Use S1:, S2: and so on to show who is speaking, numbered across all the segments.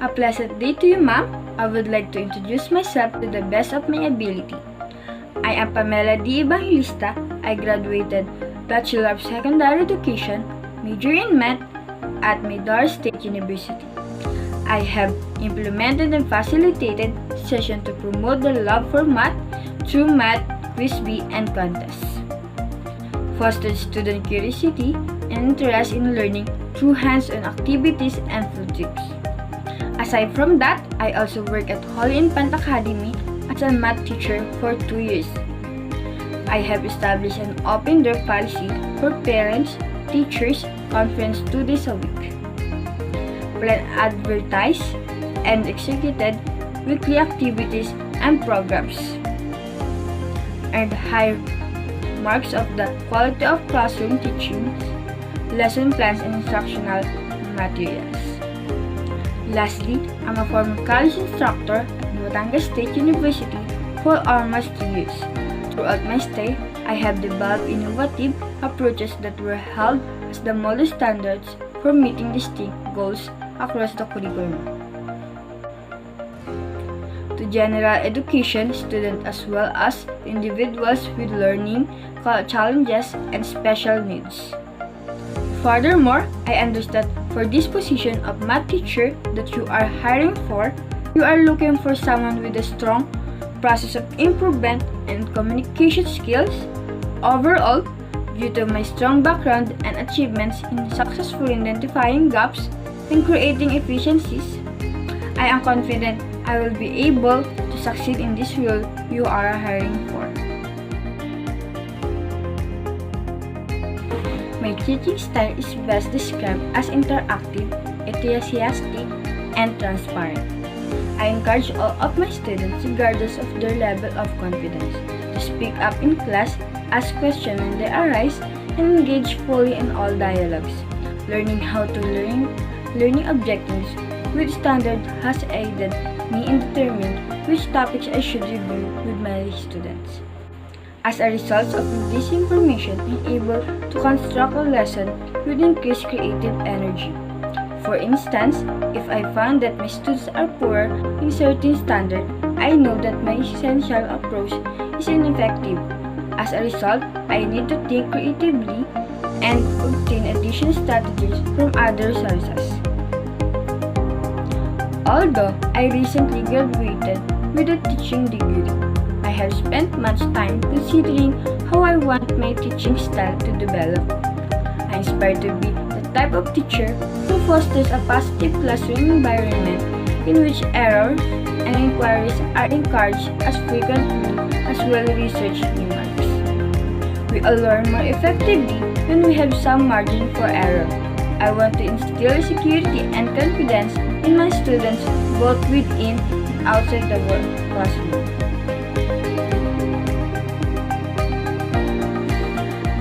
S1: A pleasant day to you, ma'am. I would like to introduce myself to the best of my ability. I am Pamela Evangelista. I graduated Bachelor of Secondary Education, major in Math at Medar State University. I have implemented and facilitated sessions to promote the love for math through math, quiz bee, and contests. Fostered student curiosity and interest in learning through hands-on activities and field trips. Aside from that, I also work at Holy Infant Academy as a math teacher for 2 years. I have established an open door policy for parents, teachers, conference 2 days a week. Plan, advertise, and executed weekly activities and programs. Earned high marks of the quality of classroom teaching, lesson plans, and instructional materials. Lastly, I'm a former college instructor at Batangas State University for almost 2 years. Throughout my stay, I have developed innovative approaches that were held as the model standards for meeting distinct goals across the curriculum. To general education students as well as individuals with learning challenges and special needs. Furthermore, I understand for this position of math teacher that you are hiring for, you are looking for someone with a strong process of improvement and communication skills. Overall, due to my strong background and achievements in successfully identifying gaps and creating efficiencies, I am confident I will be able to succeed in this role you are hiring for. My teaching style is best described as interactive, enthusiastic, and transparent. I encourage all of my students, regardless of their level of confidence, to speak up in class, ask questions when they arise, and engage fully in all dialogues. Learning how to learning objectives with standard has aided me in determining which topics I should review with my students. As a result of this information, I'm able to construct a lesson with increased creative energy. For instance, if I found that my students are poor in certain standard, I know that my essential approach is ineffective. As a result, I need to think creatively and obtain additional strategies from other sources. Although I recently graduated with a teaching degree, I have spent much time considering how I want my teaching style to develop. I aspire to be the type of teacher who fosters a positive classroom environment in which errors and inquiries are encouraged as frequently as well-researched remarks. We all learn more effectively when we have some margin for error. I want to instill security and confidence in my students both within and outside the work classroom.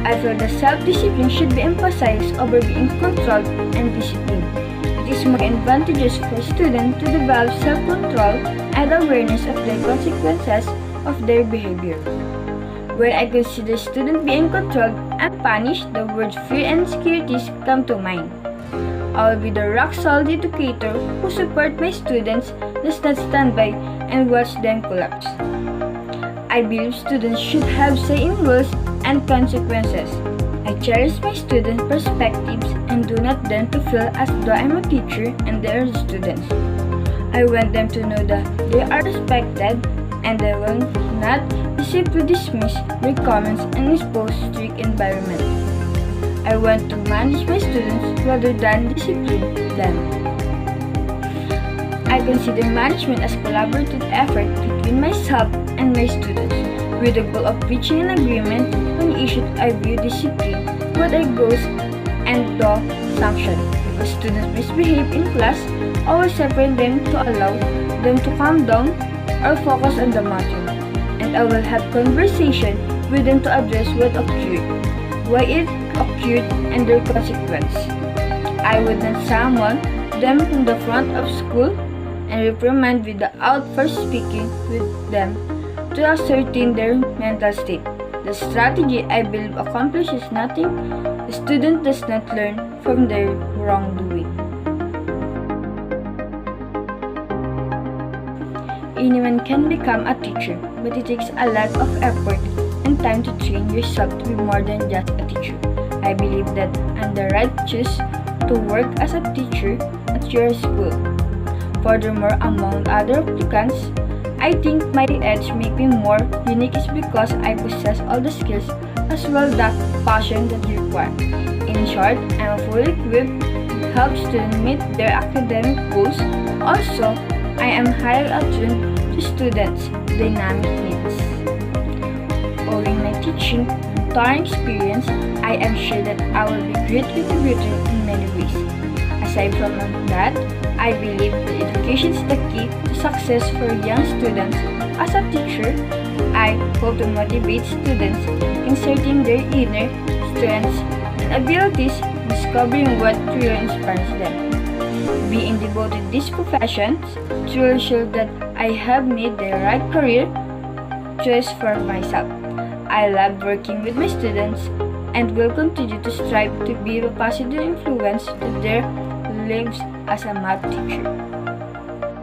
S1: I feel that self-discipline should be emphasized over being controlled and disciplined. It is more advantageous for students to develop self-control and awareness of the consequences of their behavior. When I consider students being controlled and punished, the words fear and insecurities come to mind. I will be the rock-solid educator who supports my students, does not stand by and watch them collapse. I believe students should have say in rules and consequences. I cherish my students' perspectives and do not want them to feel as though I am a teacher and they are students. I want them to know that they are respected and I will not be simply dismiss their comments and impose strict environment. I want to manage my students rather than discipline them. I consider management as collaborative effort between myself and my students, with the goal of reaching an agreement on issues I view discipline, what I goes and do sanction. If students misbehave in class, I will separate them to allow them to calm down or focus on the matter, and I will have conversation with them to address what occurred, why it occurred, and their consequence. I would not summon them in the front of school and reprimand without first speaking with them to ascertain their mental state. The strategy, I believe, accomplishes nothing. The student does not learn from their wrongdoing. Anyone can become a teacher, but it takes a lot of effort and time to train yourself to be more than just a teacher. I believe that I'm the right choice to work as a teacher at your school. Furthermore, among other applicants, I think my edge make me more unique is because I possess all the skills as well the passion that you require. In short, I'm fully equipped to help students meet their academic goals. Also, I am highly attuned to students' dynamic needs. Owing my teaching and touring experience, I am sure that I will be great contributor in many ways. Aside from that, I believe that education is the key to success for young students. As a teacher, I hope to motivate students inserting their inner strengths and abilities, discovering what truly inspires them. Being devoted to these professions truly shows that I have made the right career choice for myself. I love working with my students and will continue to strive to be a positive influence to their lives as a math teacher.